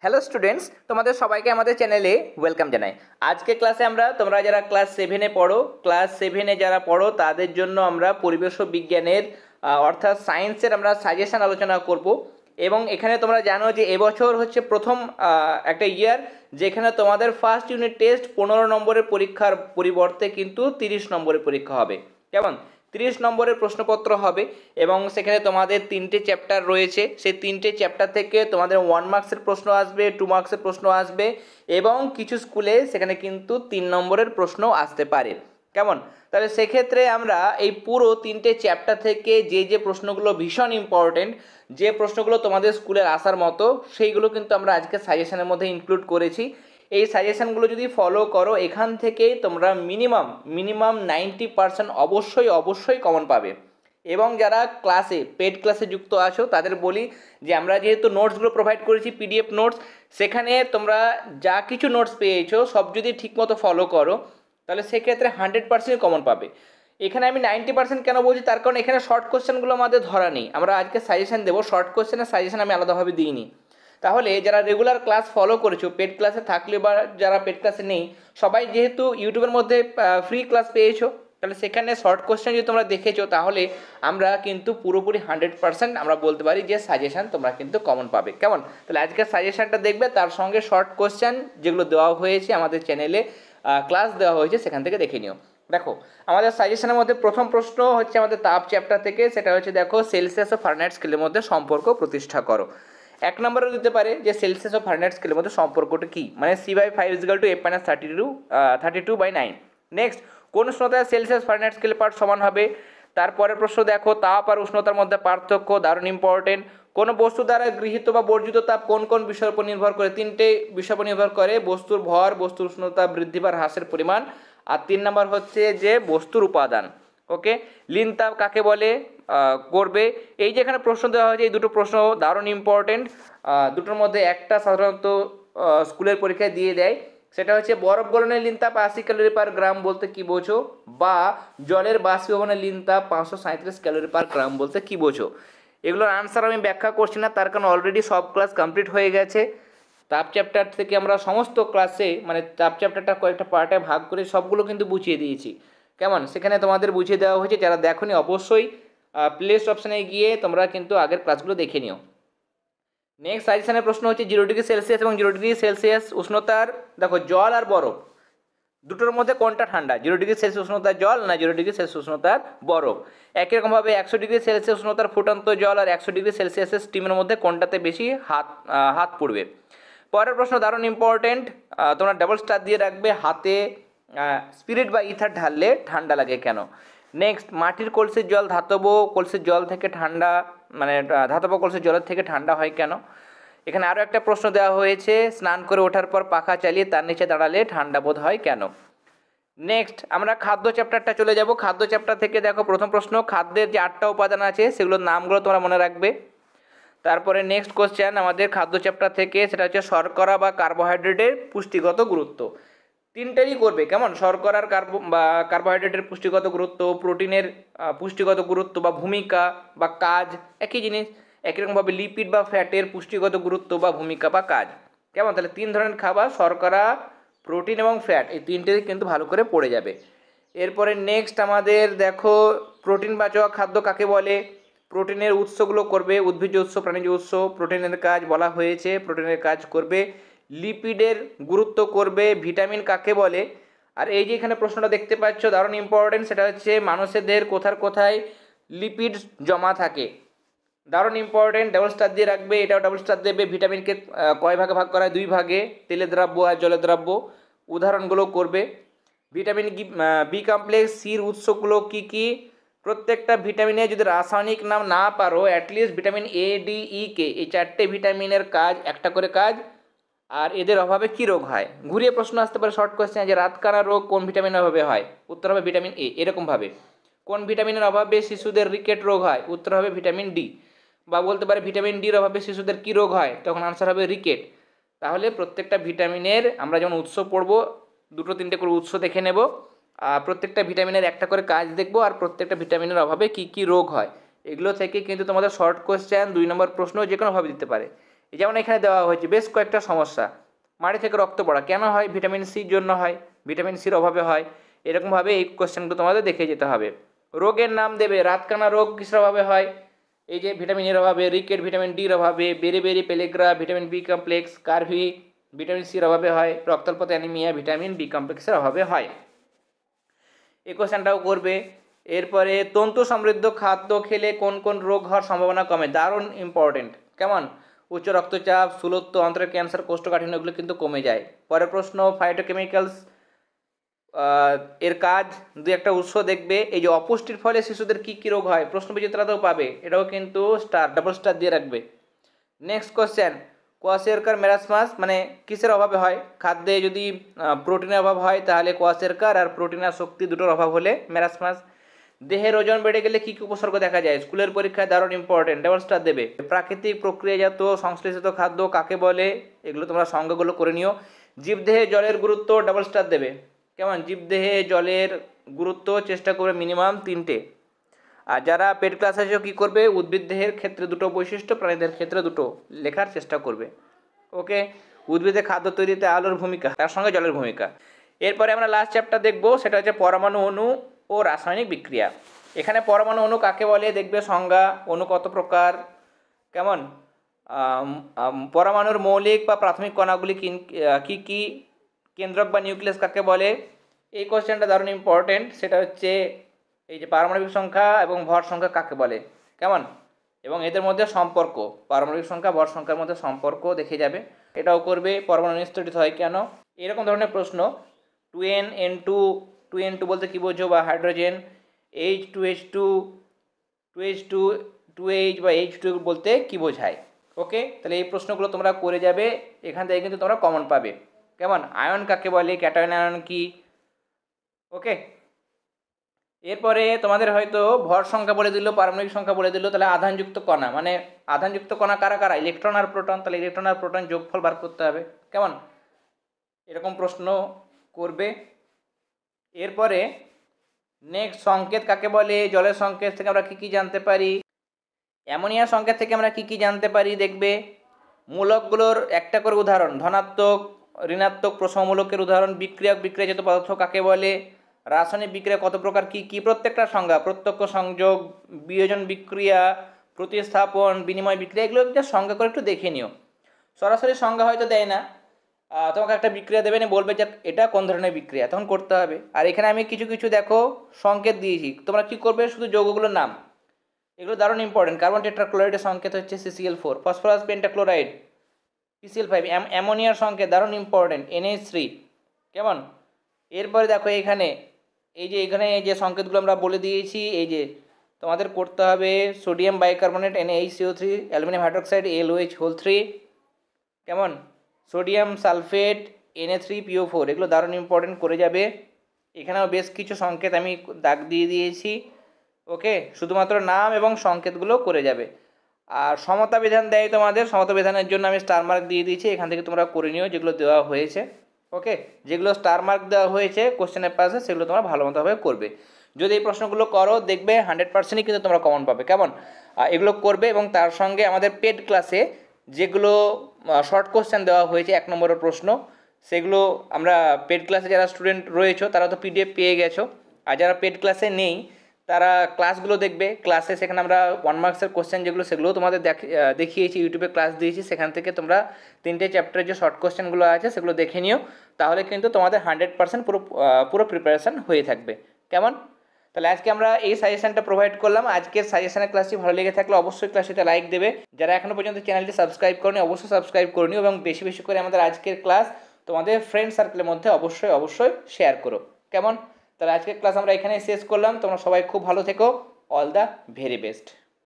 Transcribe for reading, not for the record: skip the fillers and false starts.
Hello students, তোমাদের সবাইকে আমাদের চ্যানেলে ওয়েলকাম জানাই। আজকে ক্লাসে তোমরা যারা ক্লাস 7-এ পড়ো, ক্লাস 7-এ যারা পড়ো তাদের জন্য আমরা পরিবেশ ও বিজ্ঞানের অর্থাৎ সায়েন্সের আমরা সাজেশন আলোচনা করব। এবং এখানে তোমরা জানো যে এবছর হচ্ছে প্রথম একটা ইয়ার যেখানে তোমাদের ফার্স্ট ইউনিট টেস্ট 15 নম্বরের পরীক্ষার পরিবর্তে কিন্তু 30 নম্বরের পরীক্ষা হবে। কেমন? 30 নম্বরের প্রশ্নপত্র হবে এবং সেখানে তোমাদের 3টে চ্যাপ্টার রয়েছে। সেই 3টে চ্যাপ্টার থেকে তোমাদের 1 মার্কসের প্রশ্ন আসবে, 2 মার্কসের প্রশ্ন আসবে এবং কিছু স্কুলে সেখানে কিন্তু 3 নম্বরের প্রশ্ন আসতে পারে। কেমন? তাহলে সেক্ষেত্রে আমরা এই পুরো 3টে চ্যাপ্টার থেকে যে প্রশ্নগুলো ভীষণ ইম্পর্টেন্ট, যে প্রশ্নগুলো তোমাদের স্কুলের আসার মতো, সেইগুলো কিন্তু আমরা আজকে সাজেশনের মধ্যে ইনক্লুড করেছি। এই সাজেশনগুলো যদি ফলো করো এখান থেকেই তোমরা মিনিমাম 90% অবশ্যই কমন পাবে। এবং যারা পেড ক্লাসে যুক্ত আছো তাদের বলি যে আমরা যেহেতু নোটসগুলো প্রোভাইড করেছি পিডিএফ নোটস, সেখানে তোমরা যা কিছু নোটস পেয়েছো সব যদি ঠিকমতো ফলো করো তাহলে সেক্ষেত্রে 100% কমন পাবে। এখানে আমি 90% কেন বলছি, তার কারণ এখানে শর্ট কোশ্চেনগুলো আমাদের ধরা নেই। আমরা আজকে সাজেশন দেবো, শর্ট কোশ্চেনের সাজেশন আমি আলাদাভাবে দিইনি। তাহলে যারা রেগুলার ক্লাস ফলো করেছো, পেড ক্লাসে থাকলে বা যারা পেড ক্লাসে নেই, সবাই যেহেতু ইউটিউবের মধ্যে ফ্রি ক্লাস পেয়েছো, তাহলে সেখানে শর্ট কোশ্চেন যদি তোমরা দেখেছো তাহলে আমরা কিন্তু পুরোপুরি 100% আমরা বলতে পারি যে সাজেশন তোমরা কিন্তু কমন পাবে। কেমন? তাহলে আজকের সাজেশনটা দেখবে, তার সঙ্গে শর্ট কোশ্চেন যেগুলো দেওয়া হয়েছে আমাদের চ্যানেলে ক্লাস দেওয়া হয়েছে সেখান থেকে দেখে নিও। দেখো, আমাদের সাজেশনের মধ্যে প্রথম প্রশ্ন হচ্ছে আমাদের তাপ চ্যাপ্টার থেকে, সেটা হচ্ছে দেখো সেলসিয়াস ও ফারেনহাইট স্কেলের মধ্যে সম্পর্ক প্রতিষ্ঠা করো। 1 নম্বরেও দিতে পারে যে সেলসিয়াস ও ফারেনহাইট স্কেলের মধ্যে সম্পর্কটা কী, মানে C/5 = F - 32/9। নেক্সট, কোন উষ্ণতায় সেলসিয়াস ফারেনহাইট স্কেল পার্ট সমান হবে? তারপরের প্রশ্ন দেখো তাপ আর উষ্ণতার মধ্যে পার্থক্য, দারুণ ইম্পর্টেন্ট। কোন বস্তু দ্বারা গৃহীত বা বর্জিত তাপ কোন কোন বিষয়ের উপর নির্ভর করে? 3টে বিষয়ের উপর নির্ভর করে: বস্তুর ভর, বস্তুর উষ্ণতা বৃদ্ধি বা হ্রাসের পরিমাণ, আর 3 নম্বর হচ্ছে যে বস্তুর উপাদান। ওকে, লিন তাপ কাকে বলে করবে? এই যে এখানে প্রশ্ন দেওয়া হয়েছে, এই দুটো প্রশ্ন দারুণ ইম্পর্টেন্ট। দুটোর মধ্যে একটা সাধারণত স্কুলের পরীক্ষায় দিয়ে দেয়, সেটা হচ্ছে বরফ গলনের লিন তাপ 80 ক্যালোরি পার গ্রাম বলতে কি বোঝো, বা জলের বাষ্পীভবনের লিন তাপ 537 ক্যালোরি পার গ্রাম বলতে কি বোঝো। এগুলোর আনসার আমি ব্যাখ্যা করছি না, তার কারণ অলরেডি সব ক্লাস কমপ্লিট হয়ে গেছে। তাপ চ্যাপ্টার থেকে আমরা সমস্ত ক্লাসে মানে তাপ চ্যাপ্টারটা কয়েকটা পার্টে ভাগ করে সবগুলো কিন্তু বুঝিয়ে দিয়েছি। কেমন? সেখানে তোমাদের বুঝিয়ে দেওয়া হয়েছে, যারা দেখোনি অবশ্যই প্লেলিস্ট অপশানে গিয়ে তোমরা কিন্তু আগের ক্লাসগুলো দেখে নিও। নেক্সট সাজেশনের প্রশ্ন হচ্ছে 0°C এবং 0°C উষ্ণতার, দেখো জল আর বরফ দুটোর মধ্যে কোনটা ঠান্ডা? 0°C উষ্ণতার জল না 0°C উষ্ণতার বরফ? একই রকমভাবে 100°C উষ্ণতার ফুটন্ত জল আর 100°C স্টিমের মধ্যে কোনটাতে বেশি হাত পড়বে? পরের প্রশ্ন দারুণ ইম্পর্টেন্ট, তোমরা ডাবল স্টার দিয়ে রাখবে, হাতে স্পিরিট বা ইথার ঢাললে ঠান্ডা লাগে কেন? নেক্সট, মাটির কলসির জল ধাতব কলসির জল থেকে ঠান্ডা, মানে ধাতব কলসির জলের থেকে ঠান্ডা হয় কেন? এখানে আরও একটা প্রশ্ন দেওয়া হয়েছে, স্নান করে ওঠার পর পাখা চালিয়ে তার নিচে দাঁড়ালে ঠান্ডা বোধ হয় কেন? নেক্সট আমরা খাদ্য চ্যাপ্টারটা চলে যাব। খাদ্য চ্যাপ্টার থেকে দেখো প্রথম প্রশ্ন, খাদ্যের যে 8টা উপাদান আছে সেগুলোর নামগুলো তোমরা মনে রাখবে। তারপরে নেক্সট কোশ্চেন আমাদের খাদ্য চ্যাপ্টার থেকে, সেটা হচ্ছে শর্করা বা কার্বোহাইড্রেটের পুষ্টিগত গুরুত্ব। 3টেরই করবে। কেমন? শর্করার কার্বোহাইড্রেটের পুষ্টিগত গুরুত্ব, প্রোটিনের পুষ্টিগত গুরুত্ব বা ভূমিকা বা কাজ একই জিনিস। একই রকমভাবে লিপিড বা ফ্যাটের পুষ্টিগত গুরুত্ব বা ভূমিকা বা কাজ। কেমন? তাহলে 3 ধরনের খাবার, শর্করা, প্রোটিন এবং ফ্যাট, এই 3টেই কিন্তু ভালো করে পড়ে যাবে। এরপরে নেক্সট আমাদের দেখো প্রোটিন বাচক খাদ্য কাকে বলে? প্রোটিনের উৎসগুলো করবে, উদ্ভিজ্জ উৎস, প্রাণীজ উৎস। প্রোটিনের কাজ বলা হয়েছে, প্রোটিনের কাজ করবে। লিপিডের গুরুত্ব করবে, ভিটামিন কাকে বলে? আর এই যে এখানে প্রশ্নটা দেখতে পাচ্ছ দারুণ ইম্পর্টেন্ট, সেটা হচ্ছে মানুষের দেহের কোথায় লিপিড জমা থাকে? দারুণ ইম্পর্টেন্ট, ডাবল স্টার দিয়ে রাখবে, এটাও ডাবল স্টার দেবে। ভিটামিনকে কয় ভাগে ভাগ করা হয়? 2 ভাগে, তেলের দ্রব্য আর জলের দ্রব্য। উদাহরণগুলো করবে। ভিটামিন বি কমপ্লেক্স সির উৎসগুলো কি কি? প্রত্যেকটা ভিটামিনের যদি রাসায়নিক নাম না পারো, অ্যাটলিস্ট ভিটামিন এ, ডি, ই, কে, এই 4টে ভিটামিনের কাজ, একটা করে কাজ। আর এদের অভাবে কি রোগ হয়? ঘুরিয়ে প্রশ্ন আসতে পারে শর্ট কোয়েশ্চেন, যে রাতকানা রোগ কোন ভিটামিনের অভাবে হয়? উত্তর হবে ভিটামিন এ। এরকমভাবে কোন ভিটামিনের অভাবে শিশুদের রিকেট রোগ হয়? উত্তর হবে ভিটামিন ডি। বা বলতে পারে ভিটামিন ডির অভাবে শিশুদের কী রোগ হয়? তখন আনসার হবে রিকেট। তাহলে প্রত্যেকটা ভিটামিনের আমরা যেমন উৎস পড়ব, 2-3টে করে উৎস দেখে নেব, প্রত্যেকটা ভিটামিনের একটা করে কাজ দেখব, আর প্রত্যেকটা ভিটামিনের অভাবে কি কি রোগ হয়, এগুলো থেকে কিন্তু তোমাদের শর্ট কোয়েশ্চেন 2 নম্বর প্রশ্ন যে কোনোভাবে দিতে পারে। যেমন এখানে দেওয়া হয়েছে বেশ কয়েকটা সমস্যা। মাড়ি থেকে রক্ত পড়া কেন হয়? ভিটামিন সির জন্য হয়, ভিটামিন সির অভাবে হয়। এরকমভাবে এই কোশ্চেনগুলো তোমাদের দেখে যেতে হবে। রোগের নাম দেবে, রাতকানা রোগ কিসের অভাবে হয়? এই যে ভিটামিনের অভাবে, রিকেট ভিটামিন ডির অভাবে, beriberi pellagra vitamin B complex, scurvy vitamin সির অভাবে হয়, রক্তাল্পতা অ্যানিমিয়া ভিটামিন বি কমপ্লেক্সের অভাবে হয়। এই কোশ্চেনটাও করবে। এরপরে তন্তু সমৃদ্ধ খাদ্য খেলে কোন কোন রোগ হওয়ার সম্ভাবনা কমে? দারুণ ইম্পর্টেন্ট। কেমন? উচ্চ রক্তচাপ, স্থূলত্ব, অন্ত্রের ক্যান্সার, কোষ্ঠকাঠিন্য এগুলো কিন্তু কমে যায়। পরের প্রশ্ন, ফাইটোকেমিক্যালস এর কাজ, দুই একটা উৎস দেখবে। এই যে অপুষ্টির ফলে শিশুদের কি কি রোগ হয়, প্রশ্ন বিচিত্রাতেও পাবে, এটাও কিন্তু ডাবল স্টার দিয়ে রাখবে। নেক্সট কোশ্চেন, কোয়াশেরকার মেরাসমাস মানে কিসের অভাবে হয়? খাদ্যে যদি প্রোটিনের অভাব হয় তাহলে কোয়াশেরকার, আর প্রোটিন আর শক্তি দুটোর অভাব হলে মেরাসমাস। দেহের ওজন বেড়ে গেলে কী কী উপসর্গ দেখা যায়? স্কুলের পরীক্ষায় দারুণ ইম্পর্টেন্ট, ডাবল স্টার দেবে। প্রাকৃতিক প্রক্রিয়াজাত সংশ্লেষিত খাদ্য কাকে বলে? এগুলো তোমরা সংজ্ঞাগুলো করে নিও। জীবদেহে জলের গুরুত্ব, ডাবল স্টার দেবে। কেমন? জীবদেহে জলের গুরুত্ব চেষ্টা করবে মিনিমাম 3টে। আর যারা পেড ক্লাস আছে কী করবে? উদ্ভিদ দেহের ক্ষেত্রে 2টো বৈশিষ্ট্য, প্রাণীদের ক্ষেত্রে 2টো লেখার চেষ্টা করবে। ওকে, উদ্ভিদের খাদ্য তৈরিতে আলোর ভূমিকা, তার সঙ্গে জলের ভূমিকা। এরপরে আমরা লাস্ট চ্যাপ্টার দেখব, সেটা হচ্ছে পরমাণু অণু ও রাসায়নিক বিক্রিয়া। এখানে পরমাণু অণু কাকে বলে দেখবে, সংজ্ঞা, অণু কত প্রকার, কেমন, পরমাণুর মৌলিক বা প্রাথমিক কণাগুলি কী কী, কেন্দ্রক বা নিউক্লিয়াস কাকে বলে। এই কোশ্চেনটা দারুণ ইম্পর্টেন্ট, সেটা হচ্ছে এই যে পারমাণবিক সংখ্যা এবং ভর সংখ্যা কাকে বলে, কেমন, এবং এদের মধ্যে সম্পর্ক, পারমাণবিক সংখ্যা ভর সংখ্যার মধ্যে সম্পর্ক দেখে যাবে। এটাও করবে। পরমাণু নিস্তরিত হয় কেন, এরকম ধরনের প্রশ্ন। 2n2 বলতে কী বোঝো, বা হাইড্রোজেন, H2H2 2H2 বা H2 বলতে কী বোঝায়। ওকে, তাহলে এই প্রশ্নগুলো তোমরা করে যাবে, এখান থেকে কিন্তু তোমরা কমন পাবে। কেমন? আয়ন কাকে বলে, ক্যাটায়ন আয়ন কি। ওকে, এরপরে তোমাদের হয়তো ভর সংখ্যা বলে দিল, পারমাণবিক সংখ্যা বলে দিল, তাহলে আধানযুক্ত কণা মানে আধানযুক্ত কণা কারা কারা? ইলেকট্রন আর প্রোটন, তাহলে ইলেকট্রন আর প্রোটন যোগফল বার করতে হবে। কেমন? এরকম প্রশ্ন করবে। এরপরে নেক্সট, সংকেত কাকে বলে? জলের সংকেত থেকে আমরা কী কী জানতে পারি? অ্যামোনিয়া সংকেত থেকে আমরা কী কী জানতে পারি দেখবে। মূলকগুলোর একটা করে উদাহরণ, ধনাত্মক ঋণাত্মক প্রসমমূলকের উদাহরণ। বিক্রিয়াজাত পদার্থ কাকে বলে? রাসায়নিক বিক্রিয়া কত প্রকার, কী কী, প্রত্যেকটা সংজ্ঞা, প্রত্যক্ষ সংযোগ, বিয়োজন বিক্রিয়া, প্রতিস্থাপন, বিনিময় বিক্রিয়া, এগুলো একটা সংজ্ঞা করে একটু দেখে নিও। সরাসরি সংজ্ঞা হয়তো দেয় না, তোমাকে একটা বিক্রিয়া দেবে না, বলবে যে এটা কোন ধরনের বিক্রিয়া, তখন করতে হবে। আর এখানে আমি কিছু কিছু দেখো সংকেত দিয়েছি, তোমরা কী করবে, শুধু যৌগগুলোর নাম, এগুলো দারুণ ইম্পর্টেন্ট। কার্বন টেট্রাক্লোরাইডের সংকেত হচ্ছে CCl4, ফসফরাস পেন্টাক্লোরাইড PCl5, অ্যামোনিয়ার সংকেত দারুণ ইম্পর্টেন্ট NH3। কেমন? এরপরে দেখো এখানে এখানে যে সংকেতগুলো আমরা বলে দিয়েছি, এই যে তোমাদের করতে হবে sodium bicarbonate NaHCO3, aluminium hydroxide LOH3, কেমন, সোডিয়াম সালফেট Na3PO4, এগুলো দারুণ ইম্পর্টেন্ট করে যাবে। এখানেও বেশ কিছু সংকেত আমি দাগ দিয়ে দিয়েছি। ওকে, শুধুমাত্র নাম এবং সংকেতগুলো করে যাবে। আর সমতা বিধান দেয় তোমাদের, সমতা বিধানের জন্য আমি স্টার মার্ক দিয়ে দিয়েছি, এখান থেকে তোমরা করে নিও যেগুলো দেওয়া হয়েছে। ওকে, যেগুলো স্টার মার্ক দেওয়া হয়েছে কোশ্চেনের পাশে, সেগুলো তোমরা ভালো মতোভাবে করবে। যদি এই প্রশ্নগুলো করো দেখবে 100%ই কিন্তু তোমরা কমন পাবে। কেমন? এগুলো করবে, এবং তার সঙ্গে আমাদের পেড ক্লাসে যেগুলো শর্ট কোশ্চেন দেওয়া হয়েছে 1 নম্বরের প্রশ্ন, সেগুলো আমরা পেড ক্লাসে যারা স্টুডেন্ট রয়েছো তারা তো PDF পেয়ে গেছো, আর যারা পেড ক্লাসে নেই তারা ক্লাসগুলো দেখবে। ক্লাসে সেখানে আমরা 1 মার্কসের কোশ্চেন যেগুলো, সেগুলো তোমাদের দেখিয়েছি, ইউটিউবে ক্লাস দিয়েছি, সেখান থেকে তোমরা 3টে চ্যাপ্টারের যে শর্ট কোশ্চেনগুলো আছে সেগুলো দেখে নিও, তাহলে কিন্তু তোমাদের 100% পুরো প্রিপারেশান হয়ে থাকবে। কেমন? তাহলে আজকে আমরা এই সাজেশনটা প্রোভাইড করলাম। আজকের সাজেশনের ক্লাসটি ভালো লেগে থাকলে অবশ্যই ক্লাসটিতে লাইক দেবে। যারা এখনও পর্যন্ত চ্যানেলটি সাবস্ক্রাইব করনি অবশ্যই সাবস্ক্রাইব করে নিও, এবং বেশি বেশি করে আমাদের আজকের ক্লাস তোমাদের ফ্রেন্ড সার্কেলের মধ্যে অবশ্যই শেয়ার করো। কেমন? তাহলে আজকের ক্লাস আমরা এখানেই শেষ করলাম। তোমরা সবাই খুব ভালো থেকো। All the very best.